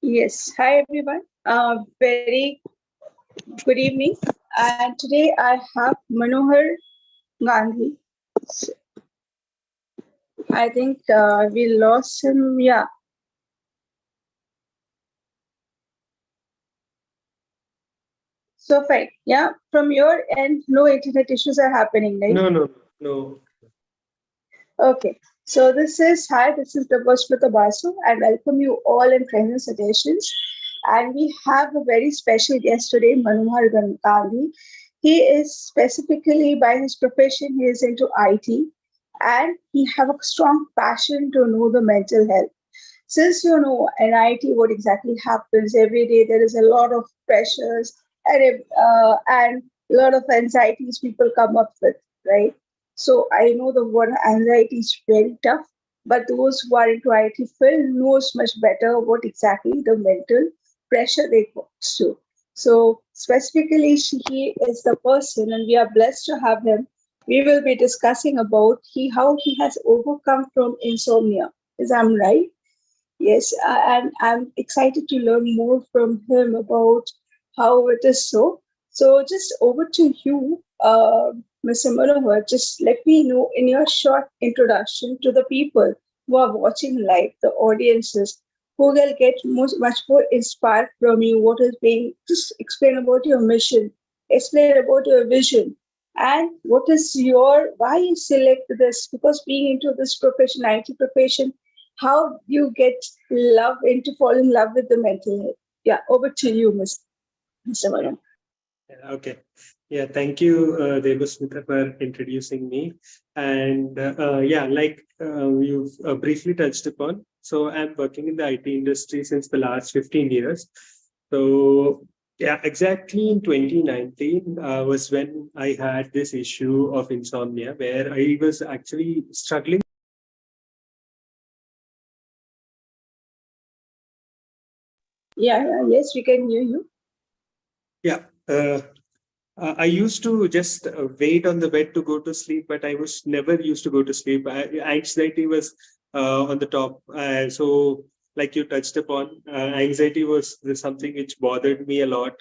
Yes, hi everyone. Very good evening. And today I have Manohar Gandhi. S- I think we lost him. Yeah, so fine. Yeah, from your end, no internet issues are happening, right? No, no, no. Okay. So this is the Bustling Basu, and welcome you all in present suggestions. And we have a very special guest today, Manohar Gandhi. He is specifically by his profession, he is into IT, and he have a strong passion to know the mental health. Since you know in IT what exactly happens every day, there is a lot of pressures and a lot of anxieties people come up with, right? So I know the word anxiety is very tough, but those who are into IT field knows much better what exactly the mental pressure they go through. So specifically, he is the person, and we are blessed to have him. We will be discussing about how he has overcome from insomnia. Is I'm right? Yes, and I'm excited to learn more from him about how it is so. So, just over to you, Mr. Manohar. Just let me know in your short introduction to the people who are watching live, the audiences, who will get much more inspired from you. What is being, just explain about your mission, explain about your vision, and what is your, why you select this, because being into this profession, IT profession, how you get love into fall in love with the mental health. Yeah, over to you, Mr. Varun. Yeah, okay. Yeah, thank you, Devasmita, for introducing me. And yeah, like you've briefly touched upon, so I'm working in the IT industry since the last 15 years. So yeah, exactly in 2019 was when I had this issue of insomnia, where I was actually struggling. Yes, we can hear you. Yeah. I used to just wait on the bed to go to sleep, but I was never used to go to sleep. Anxiety was on the top. So, like you touched upon, anxiety was something which bothered me a lot,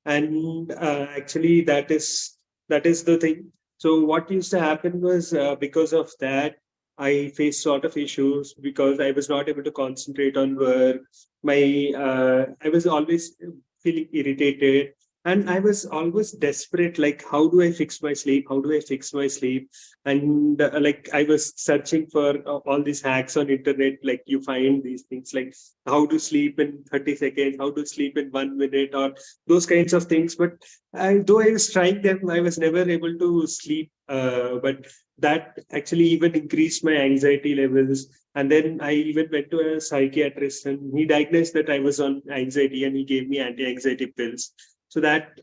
and actually, that is the thing. So, what used to happen was because of that, I faced sort of issues because I was not able to concentrate on work. I was always feeling irritated, and I was always desperate, like, how do I fix my sleep, how do I fix my sleep? And like, I was searching for all these hacks on internet. Like, you find these things like how to sleep in 30 seconds, how to sleep in 1 minute, or those kinds of things. But though I was trying them, I was never able to sleep. But that actually even increased my anxiety levels. And then I even went to a psychiatrist, and he diagnosed that I was on anxiety, and he gave me anti-anxiety pills. So that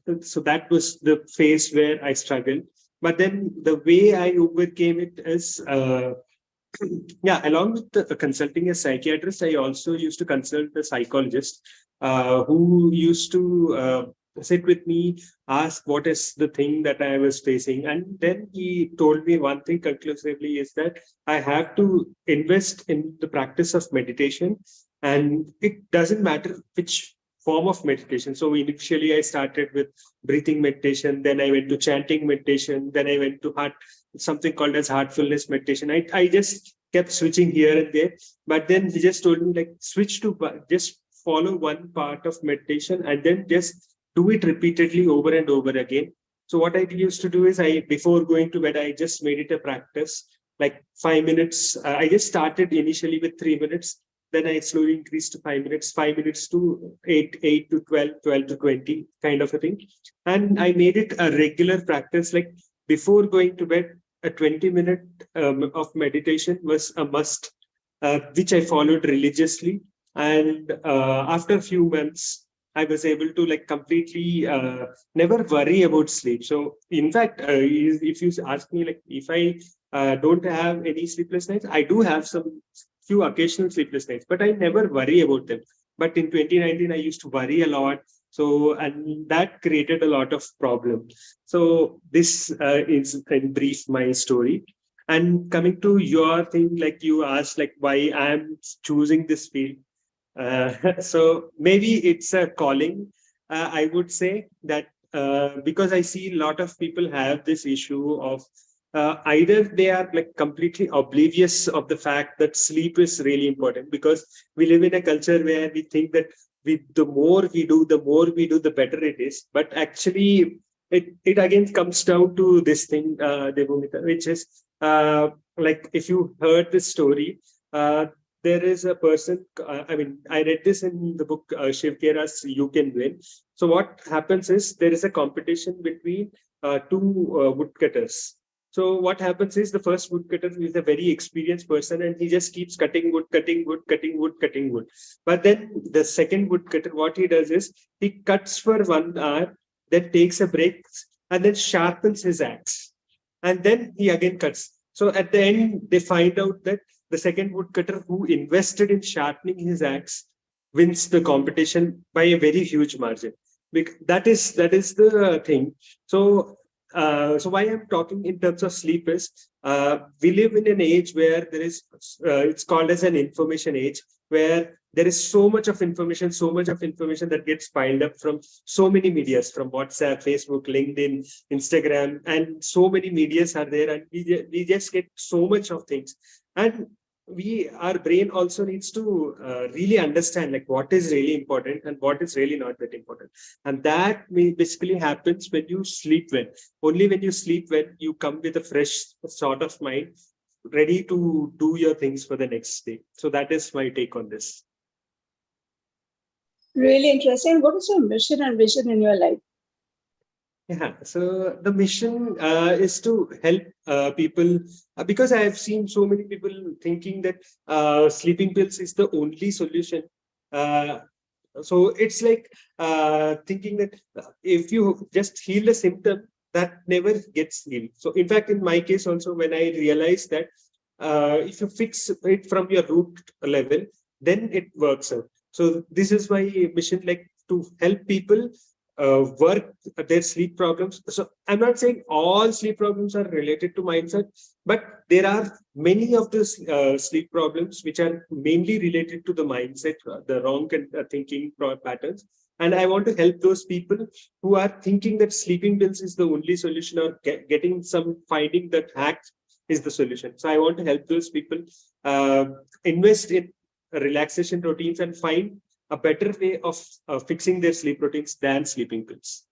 was the phase where I struggled. But then the way I overcame it is, yeah, along with consulting a psychiatrist, I also used to consult a psychologist who used to sit with me, ask what is the thing that I was facing. And then he told me one thing conclusively is that I have to invest in the practice of meditation. And it doesn't matter which form of meditation. So initially, I started with breathing meditation, then I went to chanting meditation, then I went to something called as heartfulness meditation. I just kept switching here and there. But then he just told me, like, switch to just follow one part of meditation and then just do it repeatedly over and over again. So what I used to do is, I before going to bed, I just made it a practice, like 5 minutes. I just started initially with 3 minutes. Then I slowly increased to 5 minutes, 5 minutes to eight to 12, 12 to 20, kind of a thing. And I made it a regular practice. Like, before going to bed, a 20-minute of meditation was a must, which I followed religiously. And after a few months, I was able to, like, completely never worry about sleep. So, in fact, if you ask me, like, if I don't have any sleepless nights, I do have some few occasional sleepless nights, but I never worry about them. But in 2019, I used to worry a lot. So, and that created a lot of problems. So this is in brief my story. And coming to your thing, like you asked, like why I'm choosing this field. So maybe it's a calling. I would say that because I see a lot of people have this issue of either they are like completely oblivious of the fact that sleep is really important, because we live in a culture where we think that the more we do, the better it is. But actually, it again comes down to this thing, Devumita, which is like if you heard this story. There is a person, I mean, I read this in the book Shiv Khera's You Can Win. So what happens is there is a competition between two woodcutters. So what happens is the first woodcutter is a very experienced person and he just keeps cutting wood, cutting wood, cutting wood, cutting wood. But then the second woodcutter, what he does is he cuts for 1 hour, then takes a break and then sharpens his axe. And then he again cuts. So at the end, they find out that the second woodcutter who invested in sharpening his axe wins the competition by a very huge margin. That is the thing. So so why I'm talking in terms of sleep is we live in an age where there is it's called as an information age, where there is so much of information that gets piled up from so many medias, from WhatsApp, Facebook, LinkedIn, Instagram, and so many medias are there, and we just get so much of things. And our brain also needs to really understand like what is really important and what is really not that important, and that basically happens when you sleep well. Only when you sleep well, you come with a fresh sort of mind, ready to do your things for the next day. So that is my take on this. Really interesting. What is your mission and vision in your life? Yeah, so the mission is to help people, because I have seen so many people thinking that sleeping pills is the only solution. Uh, so it's like thinking that if you just heal the symptom, that never gets healed. So in fact, in my case also, when I realized that if you fix it from your root level, then it works out. So this is my mission, like to help people work their sleep problems. So I'm not saying all sleep problems are related to mindset, but there are many of the sleep problems which are mainly related to the mindset, the wrong thinking patterns. And I want to help those people who are thinking that sleeping pills is the only solution, or getting some finding that hacks is the solution. So I want to help those people uh, invest in relaxation routines and find a better way of fixing their sleep routines than sleeping pills.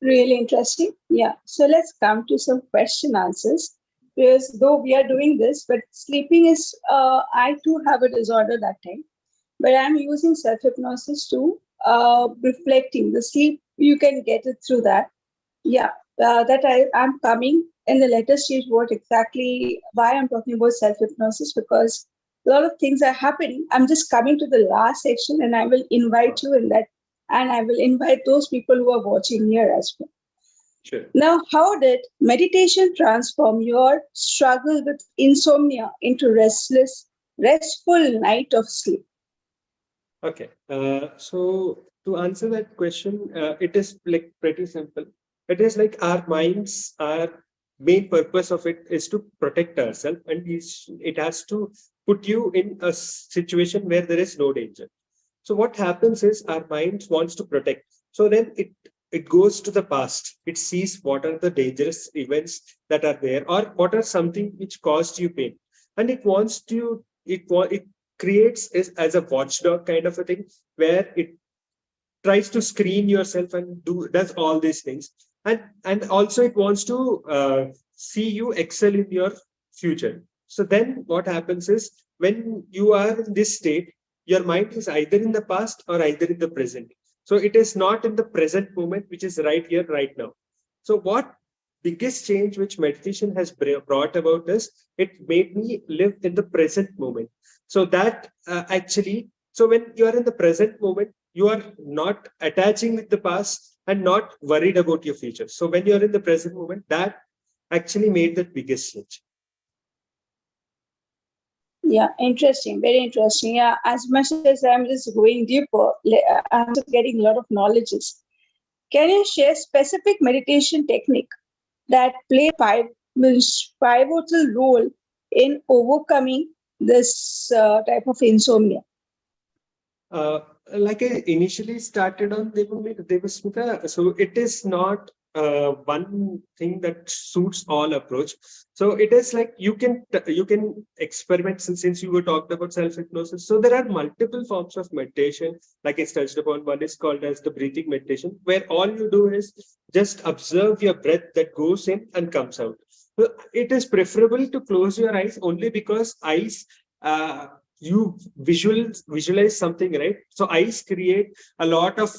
Really interesting. Yeah. So let's come to some question answers. Because though we are doing this, but sleeping is, I too have a disorder that time, but I'm using self hypnosis to reflecting the sleep. You can get it through that. Yeah. That I'm coming in the later stage. What exactly, why I'm talking about self hypnosis? Because a lot of things are happening. I'm just coming to the last section and I will invite you in that. And I will invite those people who are watching here as well. Sure. Now, how did meditation transform your struggle with insomnia into restful night of sleep? Okay. So to answer that question, it is like pretty simple. It is like our minds, our main purpose of it is to protect ourselves, and it has to put you in a situation where there is no danger. So what happens is our mind wants to protect. So then it goes to the past. It sees what are the dangerous events that are there, or what are something which caused you pain, and it wants to it creates is as a watchdog kind of a thing, where it tries to screen yourself and does all these things, and also it wants to see you excel in your future. So then what happens is when you are in this state, your mind is either in the past or either in the present. So it is not in the present moment, which is right here right now. So what biggest change which meditation has brought about is it made me live in the present moment. So that actually, so when you are in the present moment, you are not attaching with the past and not worried about your future. So when you are in the present moment, that actually made the biggest change. Yeah, interesting, very interesting. Yeah, as much as I'm just going deeper, I'm just getting a lot of knowledges. Can you share specific meditation technique that play pivotal role in overcoming this type of insomnia? Uh, like I initially started on Devasmita, so it is not one thing that suits all approach. So it is like you can experiment since you were talked about self hypnosis. So there are multiple forms of meditation. Like I touched upon, one is called as the breathing meditation, where all you do is just observe your breath that goes in and comes out. So it is preferable to close your eyes only because eyes. You visualize something, right? So eyes create a lot of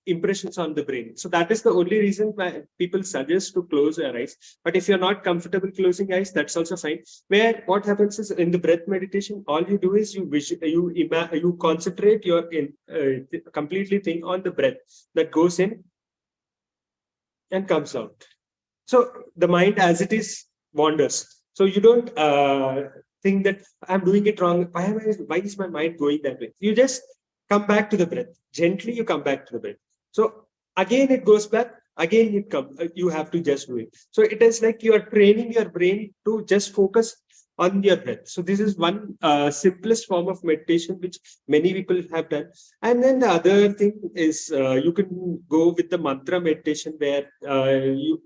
impressions on the brain. So that is the only reason why people suggest to close your eyes. But if you're not comfortable closing eyes, that's also fine. Where what happens is in the breath meditation, all you do is you concentrate your completely thing on the breath that goes in and comes out. So the mind as it is wanders. So you don't think that I'm doing it wrong. Why is my mind going that way? You just come back to the breath. Gently, you come back to the breath. So again, it goes back. Again, it comes. You have to just do it. So it is like you are training your brain to just focus on your breath. So this is one simplest form of meditation which many people have done. And then the other thing is you can go with the mantra meditation where you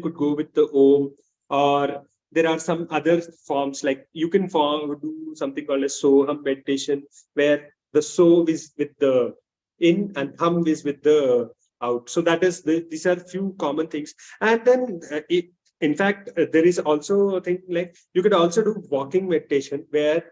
could go with the Om, or there are some other forms like you can do something called a Soham meditation where the So is with the in and Hum is with the out. So that is these are few common things. And then in fact, there is also a thing like you could also do walking meditation where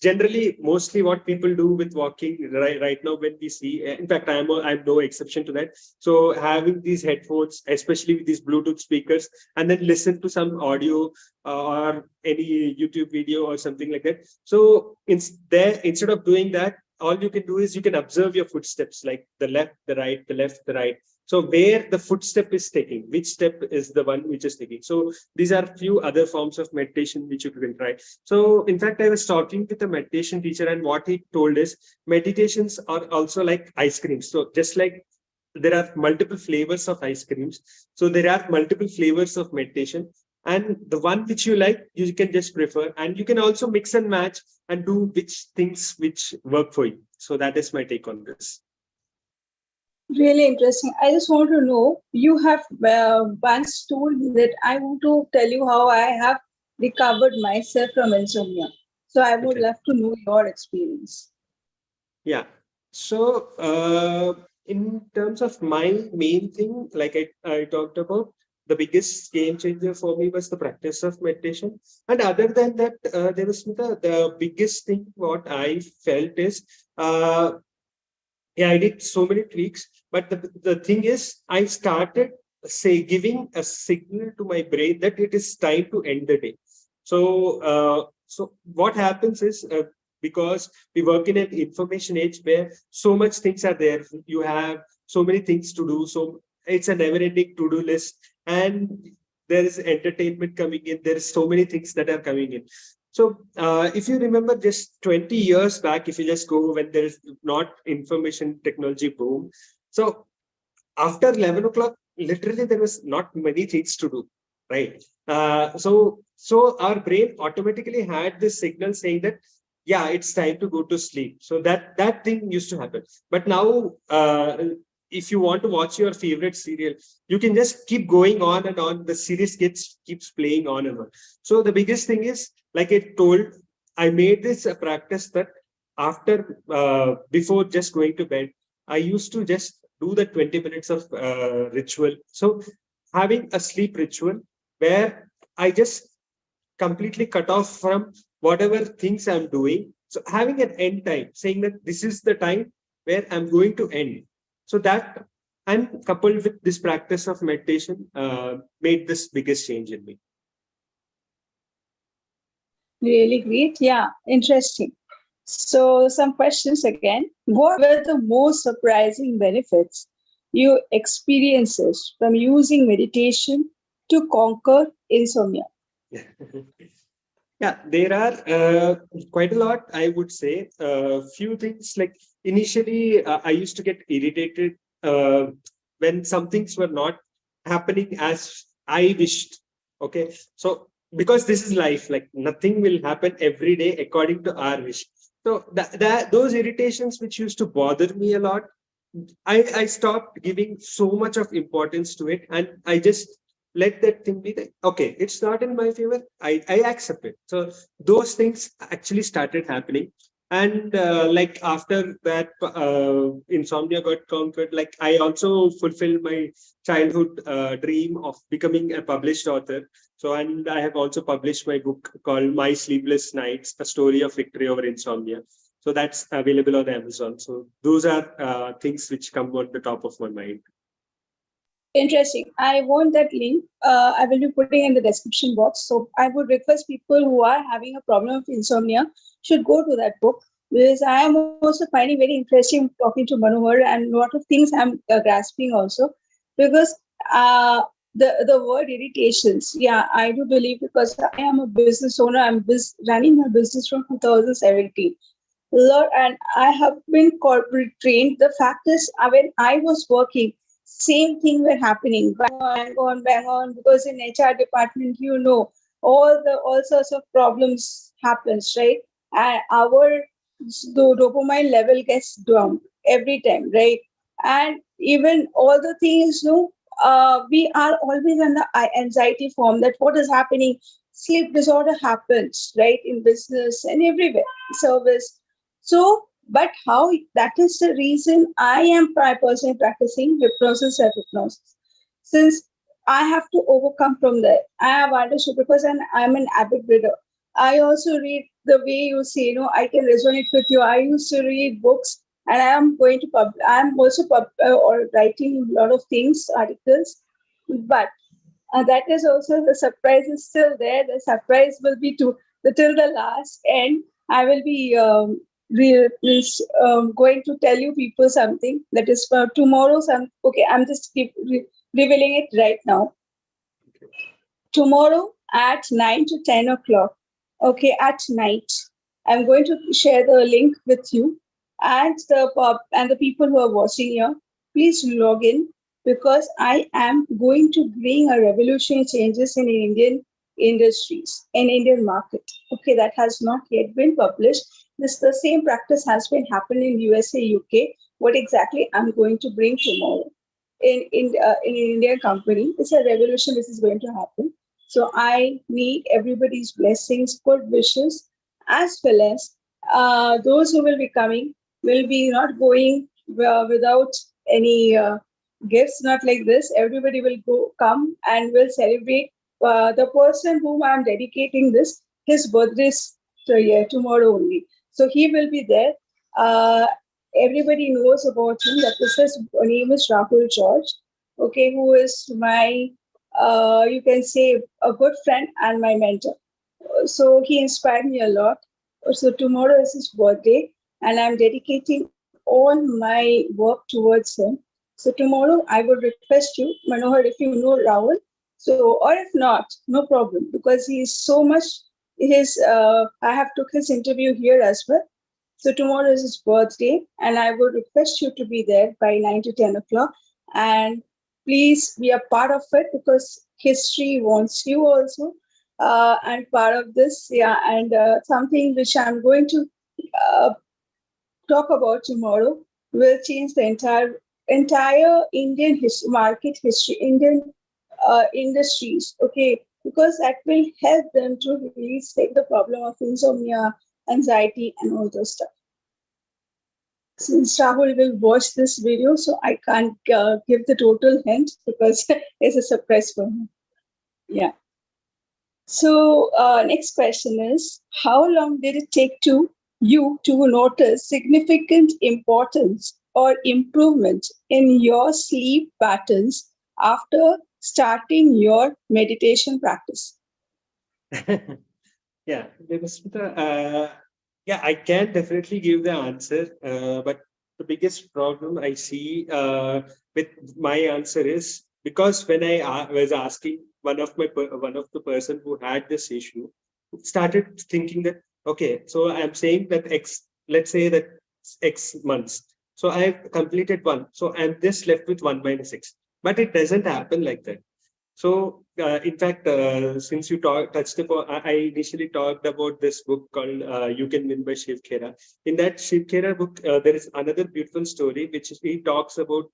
generally mostly what people do with walking right now when we see, in fact I'm no exception to that. So having these headphones, especially with these Bluetooth speakers, and then listen to some audio or any YouTube video or something like that. So instead of doing that, all you can do is you can observe your footsteps, like the left, the right, the left, the right. So where the footstep is taking, which step is the one which is taking. So these are few other forms of meditation which you can try. So, in fact, I was talking with a meditation teacher, and what he told is meditations are also like ice creams. So, just like there are multiple flavors of ice creams, so there are multiple flavors of meditation. And the one which you like, you can just prefer, and you can also mix and match and do which things which work for you. So, that is my take on this. Really interesting. I just want to know, you have once told me that I want to tell you how I have recovered myself from insomnia. So I would Okay. love to know your experience. Yeah. So, in terms of my main thing, like I talked about, the biggest game changer for me was the practice of meditation. And other than that, there was the biggest thing what I felt is, yeah, I did so many tweaks. But the thing is, I started giving a signal to my brain that it is time to end the day. So what happens is because we work in an information age where so much things are there. You have so many things to do. So it's a never-ending to-do list, and there is entertainment coming in. There is so many things that are coming in. So if you remember just 20 years back, if you just go when there is not information technology boom. So after 11 o'clock, literally there was not many things to do, right? So our brain automatically had this signal saying that, yeah, it's time to go to sleep. So that thing used to happen. But now, if you want to watch your favorite serial, you can just keep going on and on. The series keeps playing on and on. So the biggest thing is, like I told, I made this a practice that after before just going to bed, I used to just do the 20 minutes of ritual. So having a sleep ritual where I just completely cut off from whatever things I'm doing. So having an end time, saying that this is the time where I'm going to end. So that, and coupled with this practice of meditation, made this biggest change in me. Really great. Yeah, interesting. So, some questions again. What were the most surprising benefits you experiences from using meditation to conquer insomnia? Yeah, there are quite a lot, I would say. Few things like initially, I used to get irritated when some things were not happening as I wished. Okay, so because this is life, like nothing will happen every day according to our wish. So that those irritations which used to bother me a lot, I stopped giving so much of importance to it, and I just let that thing be like, okay, it's not in my favor. I accept it. So those things actually started happening. And like after that, insomnia got conquered. Like I also fulfilled my childhood dream of becoming a published author. So, and I have also published my book called My Sleepless Nights, a story of victory over insomnia. So that's available on Amazon. So those are things which come on the top of my mind. Interesting. I want that link. I will be putting in the description box. So I would request people who are having a problem of insomnia should go to that book, because I am also finding very interesting talking to Manohar, and a lot of things I'm grasping also, because uh, the word irritations. Yeah, I do believe, because I am a business owner. I'm running my business from 2017. And I have been corporate trained. The fact is, when I was working, same thing were happening. Bang on, because in HR department, all sorts of problems happens, right? And our the dopamine level gets dumped every time, right? And even all the things, we are always under anxiety form that what is happening. Sleep disorder happens, right, in business and everywhere, service. So, but how that is the reason I am personally practicing hypnosis and hypnosis. Since I have to overcome from there, I have understood, because I'm an avid reader. I also read the way you say, I can resonate with you. I used to read books, and I am going to I'm also or writing a lot of things, articles. But that is also, the surprise is still there. The surprise will be till the last end. I will be going to tell you people something that is for tomorrow. Okay, I'm just revealing it right now. Tomorrow at 9 to 10 o'clock. Okay, at night. I'm going to share the link with you, and the people who are watching here. Please log in, because I am going to bring a revolutionary changes in Indian industries, in Indian market. Okay, that has not yet been published. The same practice has been happening in USA, UK. What exactly I'm going to bring tomorrow in an Indian company? It's a revolution which is going to happen. So I need everybody's blessings, good wishes, as well as those who will be coming will be not going without any gifts, not like this. Everybody will come and will celebrate the person whom I'm dedicating this, his birthday is tomorrow only. So he will be there. Uh, Everybody knows about him. That is his name is Rahul George. Okay, who is my you can say a good friend and my mentor. So he inspired me a lot. So tomorrow is his birthday, and I'm dedicating all my work towards him. So tomorrow I would request you, Manohar, if you know Rahul. So, or if not, no problem, because he is so much. I have took his interview here as well. So tomorrow is his birthday, and I would request you to be there by 9 to 10 o'clock. And please be a part of it, because history wants you also, and part of this. Yeah, and something which I'm going to uh, talk about tomorrow will change the entire Indian market history, Indian industries. Okay, because that will help them to release like the problem of insomnia, anxiety, and all those stuff. Since Rahul will watch this video, so I can't give the total hint, because it's a surprise for him. Yeah. So next question is, how long did it take to you to notice significant importance or improvement in your sleep patterns after starting your meditation practice? Yeah, yeah, I can definitely give the answer, but the biggest problem I see with my answer is because when I was asking one of the person who had this issue, started thinking that okay, so I'm saying that X, let's say that X months, so I've completed one, so I'm just left with 1 minus X, but it doesn't happen like that. So, in fact, since you touched upon, I initially talked about this book called "You Can Win" by Shiv Khera. In that Shiv Khera book, there is another beautiful story which he talks about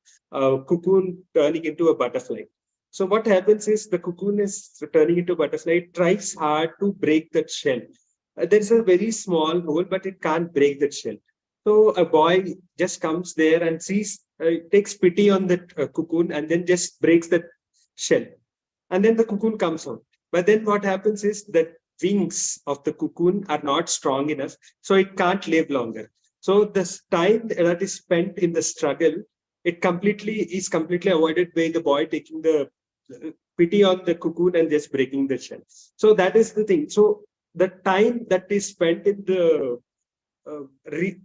cocoon turning into a butterfly. So, what happens is the cocoon is turning into a butterfly. It tries hard to break that shell. There is a very small hole, but it can't break that shell. So, a boy just comes there and sees, takes pity on that cocoon, and then just breaks that shell, and then the cocoon comes out. But then what happens is that wings of the cocoon are not strong enough, so it can't live longer. So this time that is spent in the struggle, it completely avoided by the boy taking the pity on the cocoon and just breaking the shell. So that is the thing. So the time that is spent in the uh, re,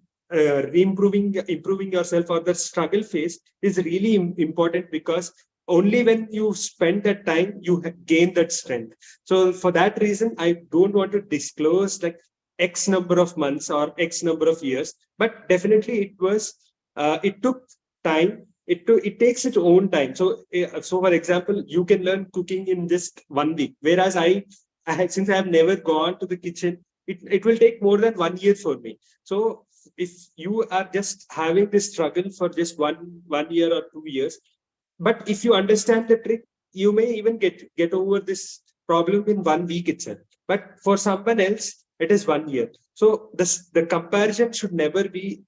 improving yourself, or the struggle phase, is really important, because only when you spend that time you gain that strength. So for that reason, I don't want to disclose like x number of months or x number of years, but definitely it took time. It takes its own time. So for example, you can learn cooking in just 1 week, whereas since I have never gone to the kitchen, it will take more than 1 year for me. So if you are just having this struggle for just one year or 2 years, but if you understand the trick, you may even get over this problem in 1 week itself. But for someone else, it is 1 year. So the comparison should never be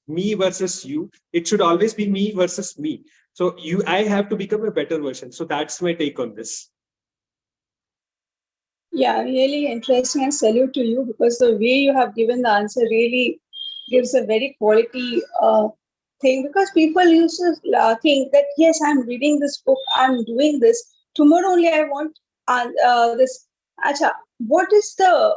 me versus you. It should always be me versus me. So I have to become a better version. So that's my take on this. Yeah, really interesting, and salute to you, because the way you have given the answer really gives a very quality thing. Because people used to think that yes, I'm reading this book, I'm doing this. Tomorrow only I want this. Acha, what is the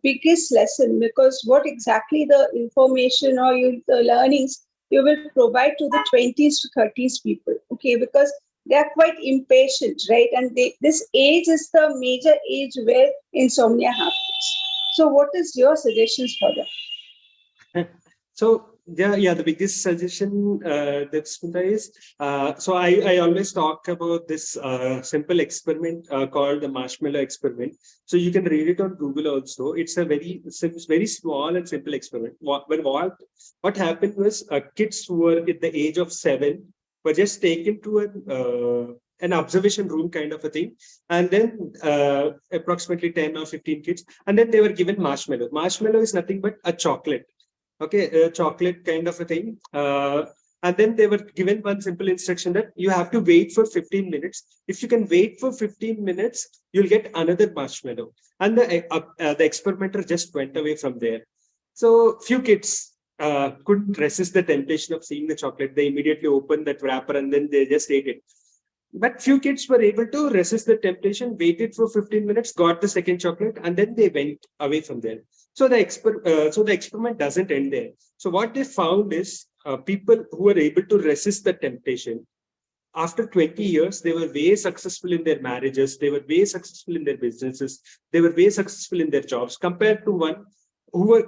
biggest lesson? Because what exactly the information or the learnings you will provide to the 20s to 30s people? Okay, because they are quite impatient, right? And this age is the major age where insomnia happens. So, what is your suggestions for them? So yeah, the biggest suggestion that's is so I always talk about this simple experiment called the marshmallow experiment. So you can read it on Google also. It's a very small and simple experiment. What happened was kids who were at the age of 7 were just taken to an observation room kind of a thing, and then approximately 10 or 15 kids, and then they were given marshmallow. Marshmallow is nothing but a chocolate. Okay, a chocolate kind of a thing. And then they were given one simple instruction that you have to wait for 15 minutes. If you can wait for 15 minutes, you'll get another marshmallow. And the experimenter just went away from there. So few kids couldn't resist the temptation of seeing the chocolate. They immediately opened that wrapper and then they just ate it. But few kids were able to resist the temptation, waited for 15 minutes, got the second chocolate, and then they went away from there. So the experiment doesn't end there. So what they found is people who were able to resist the temptation, after 20 years, they were way successful in their marriages, they were way successful in their businesses, they were way successful in their jobs compared to one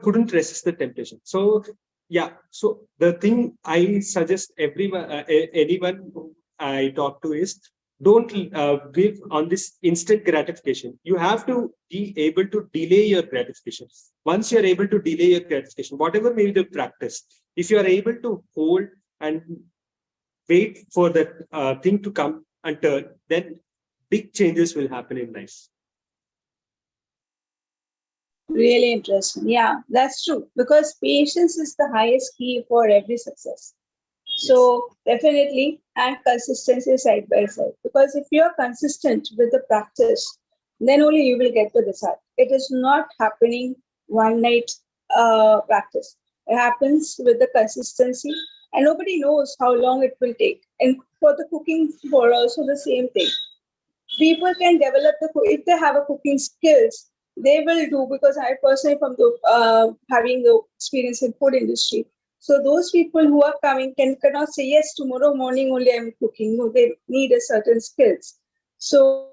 couldn't resist the temptation. So yeah, so the thing I suggest anyone who I talk to is, don't live on this instant gratification. You have to be able to delay your gratification. Once you're able to delay your gratification, whatever may be the practice, if you are able to hold and wait for that thing to come and turn, then big changes will happen in life. Really interesting. Yeah, that's true. Because patience is the highest key for every success. Yes. So definitely, and consistency side by side. Because if you're consistent with the practice, then only you will get the result. It is not happening one night practice. It happens with the consistency, and nobody knows how long it will take. And for the cooking, for also the same thing. People can develop if they have a cooking skills, they will do. Because I personally from the having the experience in food industry, so those people who are coming cannot say yes, tomorrow morning only I'm cooking. No, they need a certain skills. So,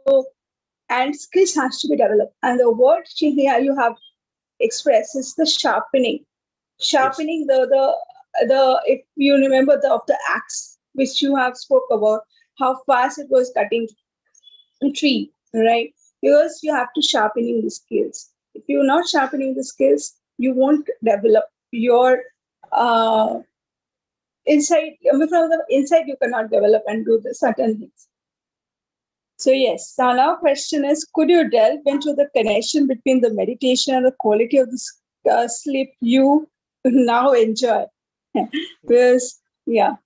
and skills has to be developed, and the word here you have expressed is the sharpening. Yes. Sharpening the if you remember the of the axe which you have spoke about, how fast it was cutting. tree, right? Because you have to sharpening the skills. If you're not sharpening the skills, you won't develop your uh, inside. I mean, from the inside, you cannot develop and do the certain things. So yes, now our question is: could you delve into the connection between the meditation and the quality of the sleep you now enjoy? Because yeah,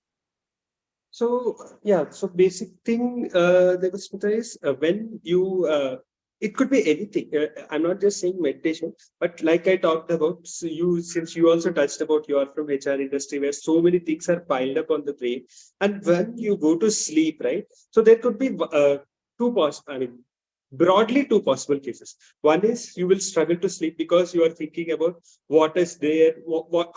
So yeah, so basic thing that was is when you it could be anything. I'm not just saying meditation, but like I talked about, so you since you also touched about you are from HR industry where so many things are piled up on the brain, and when you go to sleep, right? So there could be two possible. I mean, broadly two possible cases. One is you will struggle to sleep because you are thinking about what is there,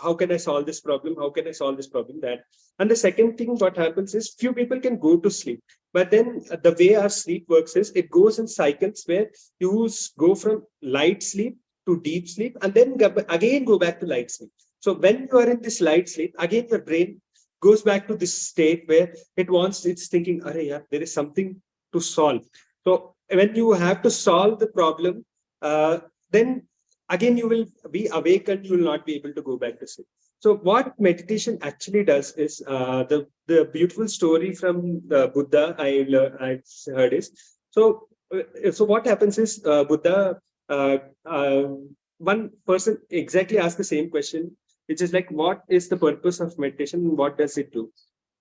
how can I solve this problem, how can I solve this problem, that. And the second thing, what happens is few people can go to sleep, but then the way our sleep works is it goes in cycles where you go from light sleep to deep sleep and then again go back to light sleep. So when you are in this light sleep, again your brain goes back to this state where it's thinking, Arey, yeah, there is something to solve. So when you have to solve the problem, then again you will be awake and you will not be able to go back to sleep. So what meditation actually does is the beautiful story from Buddha I heard is so what happens is Buddha uh, uh, one person exactly asked the same question, which is like, what is the purpose of meditation and what does it do?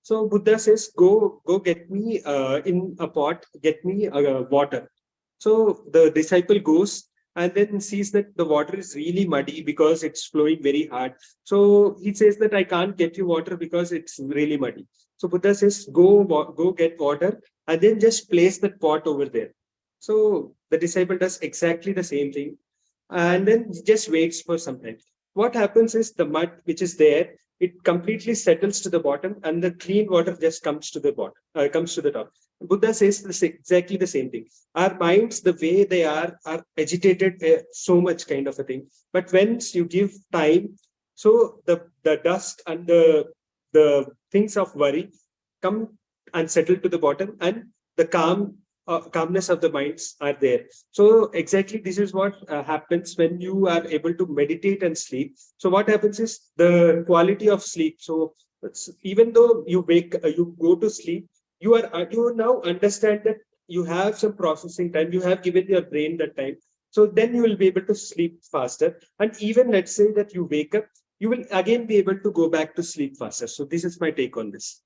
So Buddha says, go get me in a pot, get me water. So the disciple goes and then sees that the water is really muddy because it's flowing very hard. So he says that I can't get you water because it's really muddy. So Buddha says, go get water and then just place that pot over there. So the disciple does exactly the same thing and then just waits for some time. What happens is the mud which is there, it completely settles to the bottom, and the clean water just comes to the bottom, comes to the top. Buddha says exactly the same thing. Our minds, the way they are agitated, so much kind of a thing. But once you give time, so the dust and the things of worry come and settle to the bottom, and the calmness of the minds are there. So exactly this is what happens when you are able to meditate and sleep. So what happens is the quality of sleep. So even though you go to sleep, you now understand that you have some processing time. You have given your brain that time. So then you will be able to sleep faster. And even let's say that you wake up, you will again be able to go back to sleep faster. So this is my take on this.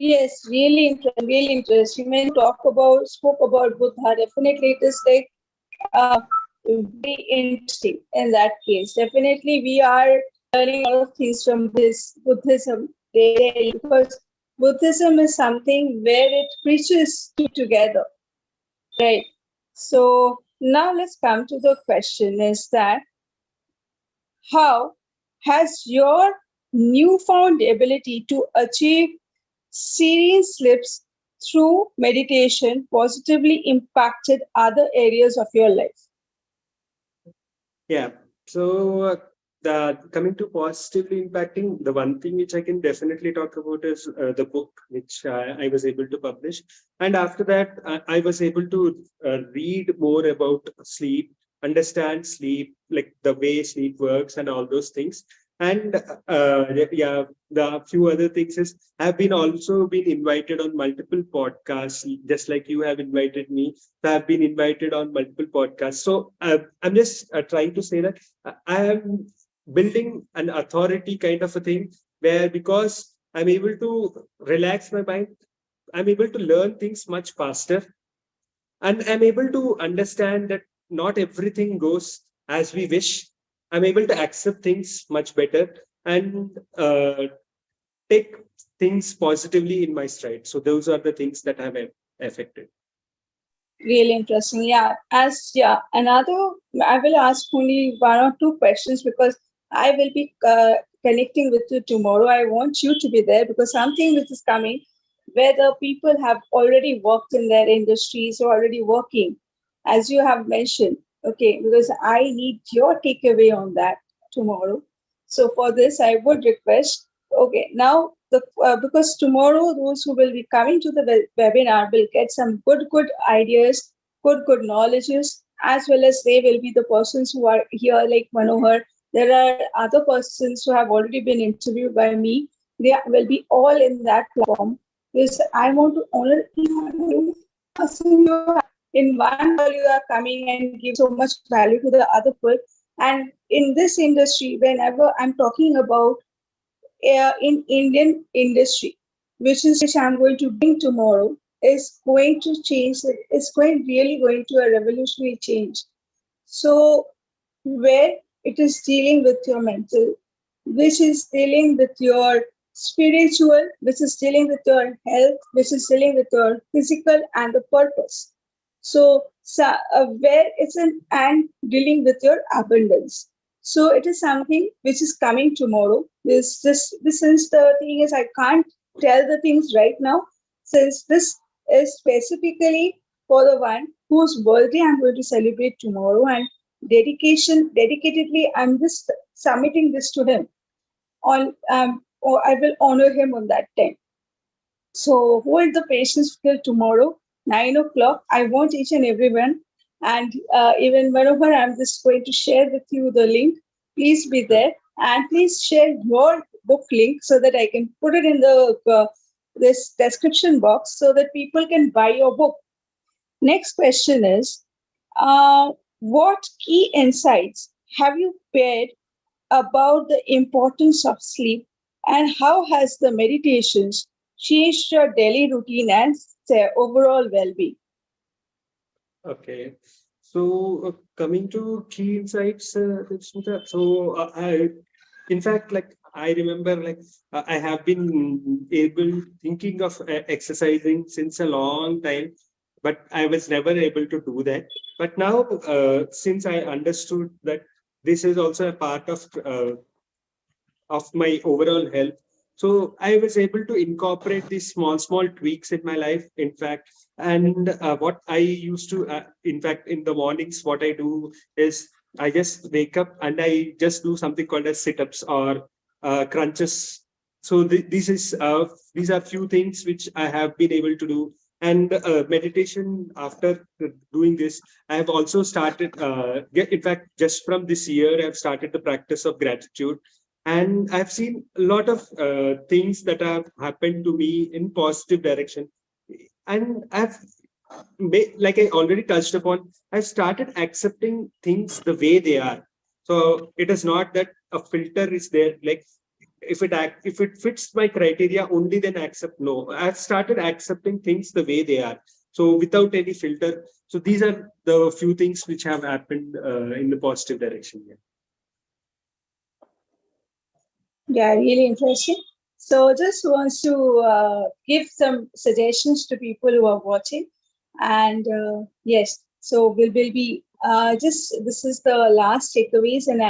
yes, really interesting. When you spoke about Buddha, definitely it is like very interesting in that case. Definitely, we are learning a lot of things from Buddhism daily because Buddhism is something where it preaches together, right? So now let's come to the question: is that how has your newfound ability to achieve serene slips through meditation positively impacted other areas of your life? Yeah. So the coming to positively impacting, the one thing which I can definitely talk about is the book which I was able to publish, and after that I was able to read more about sleep, understand sleep, like the way sleep works and all those things. And yeah, the few other things is I've been also been invited on multiple podcasts, just like you have invited me. So I've been invited on multiple podcasts. So I'm just trying to say that I am building an authority kind of a thing where because I'm able to relax my mind, I'm able to learn things much faster, and I'm able to understand that not everything goes as we wish. I'm able to accept things much better and take things positively in my stride. So those are the things that have affected. Really interesting. Yeah. Another, I will ask only one or two questions because I will be connecting with you tomorrow. I want you to be there because something which is coming where the people have already worked in their industries or already working, as you have mentioned. Okay, because I need your takeaway on that tomorrow. So for this, I would request. Okay, now the because tomorrow those who will be coming to the webinar will get some good ideas, good knowledges, as well as they will be the persons who are here like Manohar. There are other persons who have already been interviewed by me. They will be all in that platform. Because I want to honor each one of you. Person you have in one call you are coming and give so much value to the other people. And in this industry, whenever I'm talking about in Indian industry, which is which I'm going to bring tomorrow, is going to change. It's going really going to a revolutionary change. So where it is dealing with your mental, which is dealing with your spiritual, which is dealing with your health, which is dealing with your physical and the purpose. So where it's an and dealing with your abundance. So it is something which is coming tomorrow. This since the thing is I can't tell the things right now, since this is specifically for the one whose birthday I'm going to celebrate tomorrow, and dedicatedly I'm just submitting this to him on or I will honor him on that time. So hold the patience till tomorrow, 9 o'clock. I want each and everyone, and even whenever I'm just going to share with you the link. Please be there and please share your book link so that I can put it in the this description box so that people can buy your book. Next question is, what key insights have you paired about the importance of sleep, and how has the meditations changed your daily routine and overall well-being? Okay. So coming to key insights, Smita, so in fact, like I remember, like I have been able thinking of exercising since a long time, but I was never able to do that. But now, since I understood that this is also a part of my overall health. So I was able to incorporate these small tweaks in my life. In fact, and what I used to, in fact, in the mornings, what I do is I just wake up and I just do something called as sit-ups or crunches. So these are few things which I have been able to do. And meditation after doing this, I have also started. In fact, just from this year, I've started the practice of gratitude, and I've seen a lot of things that have happened to me in positive direction. And like I already touched upon, I've started accepting things the way they are. So it is not that a filter is there, like if it fits my criteria, only then accept. No, I've started accepting things the way they are, so without any filter. So these are the few things which have happened in the positive direction. Yeah. Yeah, really interesting. So just wants to give some suggestions to people who are watching. And yes, so will be just this is the last takeaways, and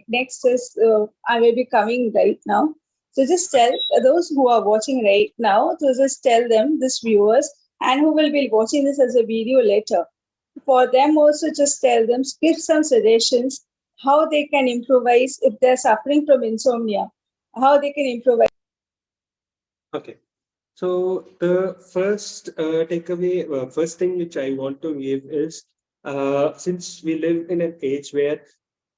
next is I will be coming right now. So just tell those who are watching right now to just tell them, this viewers, and who will be watching this as a video later. For them also, just tell them, give some suggestions how they can improvise if they're suffering from insomnia, how they can improvise. Okay. So the first takeaway, first thing which I want to give is, since we live in an age where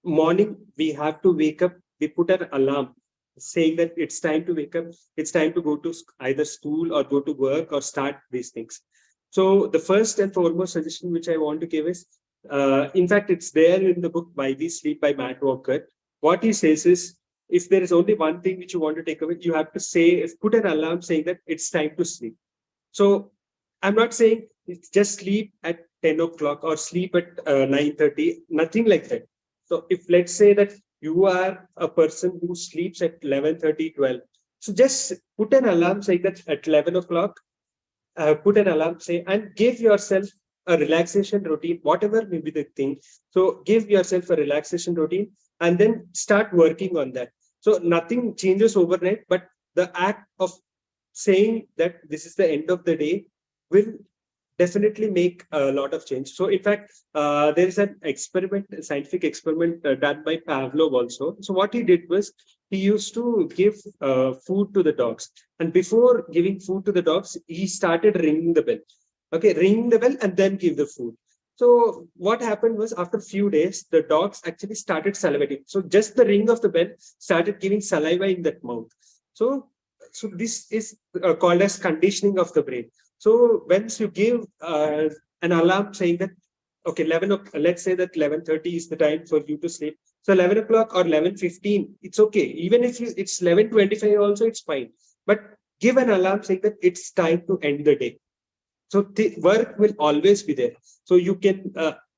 morning we have to wake up, we put an alarm saying that it's time to wake up, it's time to go to either school or go to work or start these things. So the first and foremost suggestion which I want to give is, in fact, it's there in the book Why We Sleep by Matt Walker. What he says is, if there is only one thing which you want to take away, you have to say, put an alarm saying that it's time to sleep. So I'm not saying it's just sleep at 10 o'clock or sleep at 9:30, nothing like that. So if let's say that you are a person who sleeps at 11:30, 12, so just put an alarm saying that at 11 o'clock, put an alarm, say, and give yourself a relaxation routine, whatever may be the thing. So give yourself a relaxation routine and then start working on that. So nothing changes overnight, but the act of saying that this is the end of the day will definitely make a lot of change. So in fact, there is an experiment, a scientific experiment done by Pavlov also. So what he did was he used to give food to the dogs, and before giving food to the dogs, he started ringing the bell. Okay, ring the bell and then give the food. So what happened was after a few days, the dogs actually started salivating. So just the ring of the bell started giving saliva in that mouth. So so this is called as conditioning of the brain. So once you give an alarm saying that, okay, 11 o'clock, let's say that 11:30 is the time for you to sleep. So 11 o'clock or 11:15, it's okay. Even if it's 11:25 also, it's fine. But give an alarm saying that it's time to end the day. So the work will always be there. So you can,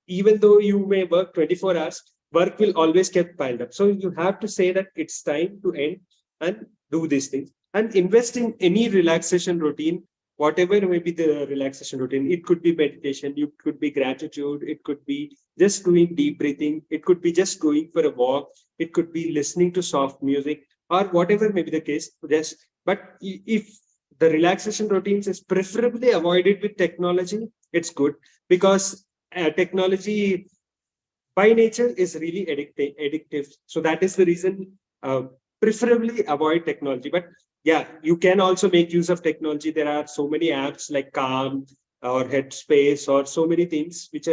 even though you may work 24 hours, work will always get piled up. So you have to say that it's time to end and do these things and invest in any relaxation routine, whatever may be the relaxation routine. It could be meditation, it could be gratitude, it could be just doing deep breathing, it could be just going for a walk, it could be listening to soft music, or whatever may be the case. Just, but if the relaxation routines is preferably avoided with technology, it's good, because technology by nature is really addictive. So that is the reason, preferably avoid technology. But yeah, you can also make use of technology. There are so many apps like Calm or Headspace or so many things which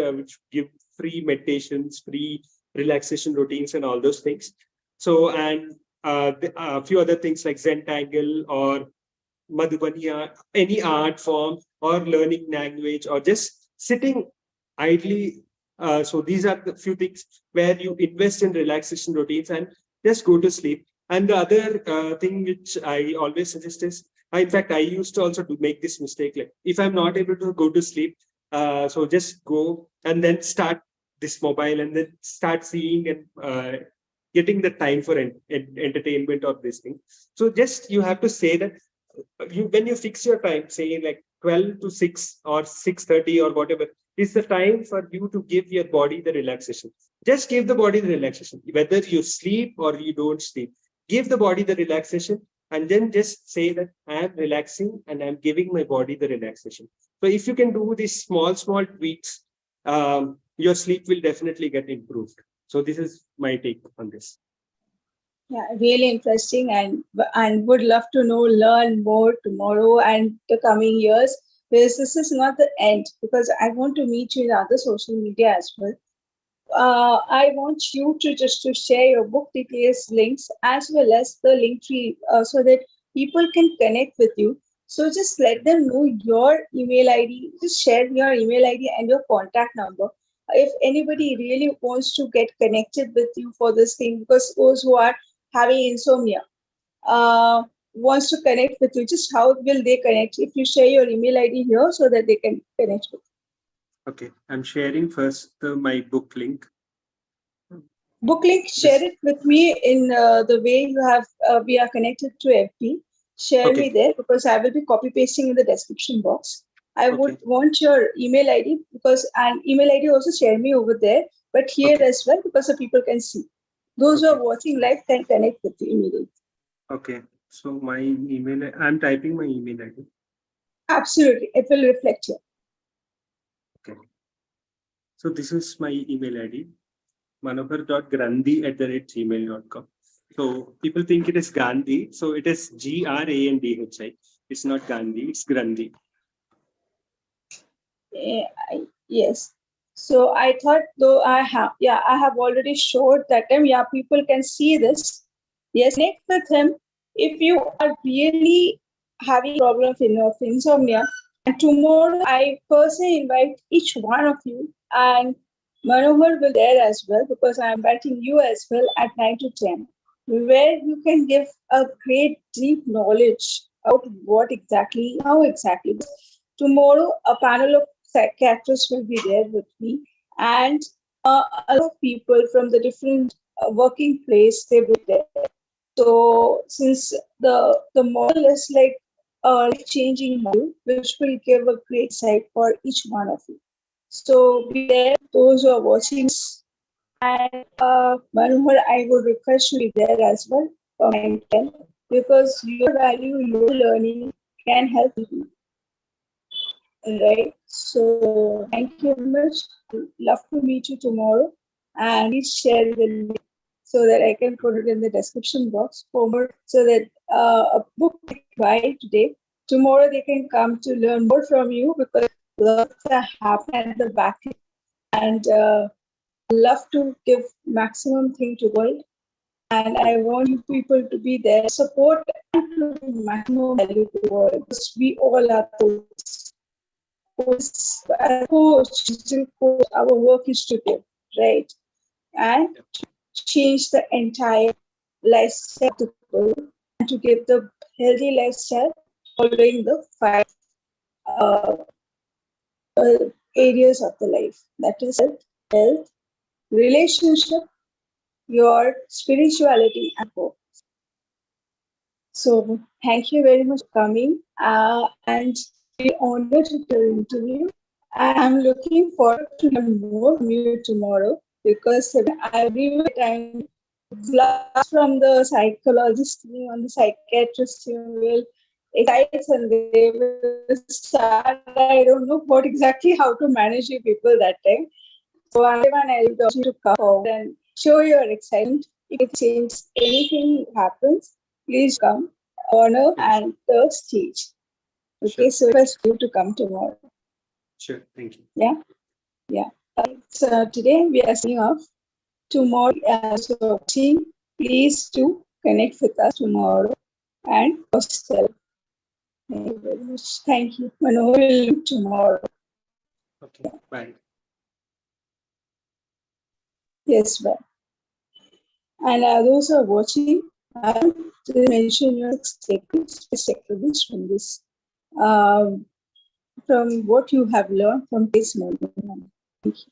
give free meditations, free relaxation routines, and all those things. So and a few other things like Zentangle or Madhubani art, any art form, or learning language, or just sitting idly. So these are the few things where you invest in relaxation routines and just go to sleep. And the other thing which I always suggest is, in fact, I used to also make this mistake. Like if I'm not able to go to sleep, so just go and then start this mobile and then start seeing and getting the time for entertainment or this thing. So just you have to say that you when you fix your time, say like 12 to 6 or 6:30 or whatever is the time for you to give your body the relaxation. Just give the body the relaxation, whether you sleep or you don't sleep. Give the body the relaxation, and then just say that I am relaxing and I'm giving my body the relaxation. So if you can do these small tweaks, your sleep will definitely get improved. So this is my take on this. Yeah, really interesting, and would love to know, learn more tomorrow and the coming years. Because this is not the end. Because I want to meet you in other social media as well. I want you to just to share your book details, links, as well as the link tree, so that people can connect with you. So just let them know your email ID. Just share your email ID and your contact number. If anybody really wants to get connected with you for this thing, because those who are having insomnia wants to connect with you, just how will they connect? If you share your email ID here so that they can connect with Okay, I'm sharing first my book link. book link. Share This it with me in the way you have we are connected to FB. Share me okay, there because I will be copy pasting in the description box. I would okay, want your email ID because and email ID also share me over there, but here okay, as well because the people can see. Those who okay, are watching live can connect with you immediately. okay. So my email, I'm typing my email ID. Absolutely, it will reflect here. Okay. So this is my email ID, manohar.grandhi@gmail.com. So people think it is Gandhi. So it is Grandhi. It's not Gandhi, it's Grandhi. Yes. So I thought though I have already showed that time. Yeah, people can see this. Yes, connect with him if you are really having problem of insomnia. And tomorrow I personally invite each one of you and Manohar will there as well because I am inviting you as well at 9 to 10, where you can give a great deep knowledge about what exactly, how exactly. Tomorrow, a panel of psychiatrists will be there with me, and a lot of people from the different working place they will be there. So, since the model is like a life-changing model, which will give a great sight for each one of you. So, be there, those who are watching, and Manohar, I would request you to be there as well from 9 to 10 because your value, your learning can help you. Right. So thank you very much. Love to meet you tomorrow. And please share the link so that I can put it in the description box for more, so that a book they buy today, tomorrow they can come to learn more from you, because lots are happening at the back end. And love to give maximum thing to the world. And I want you people to be there, support, and to give maximum value to the world, because we all are coaches. As a coach, digital coach, our work is to give, right? And to change the entire lifestyle of the people, and to give the healthy lifestyle following the five uh, areas of the life. That is health, relationship, your spirituality, and hope. So thank you very much for coming. And really honored to your interview. I'm looking forward to learn more from you tomorrow, because every time blast from the psychologist team and the psychiatrist team will excite, and they will start. I don't know what exactly how to manage you people that time. So Andevan, I will ask you to come forward and show your excitement. If change anything happens, please come, honor and the stage. Okay, so first you to come tomorrow. Sure, thank you. Yeah, yeah. So today we are signing off. Tomorrow, as you're watching, please do connect with us tomorrow and yourself. Thank you very much. Thank you. Manohar will meet tomorrow. Okay, bye. Yes, bye. And those who are watching, please mention your takeaways from this, from what you have learned from this moment. Thank you.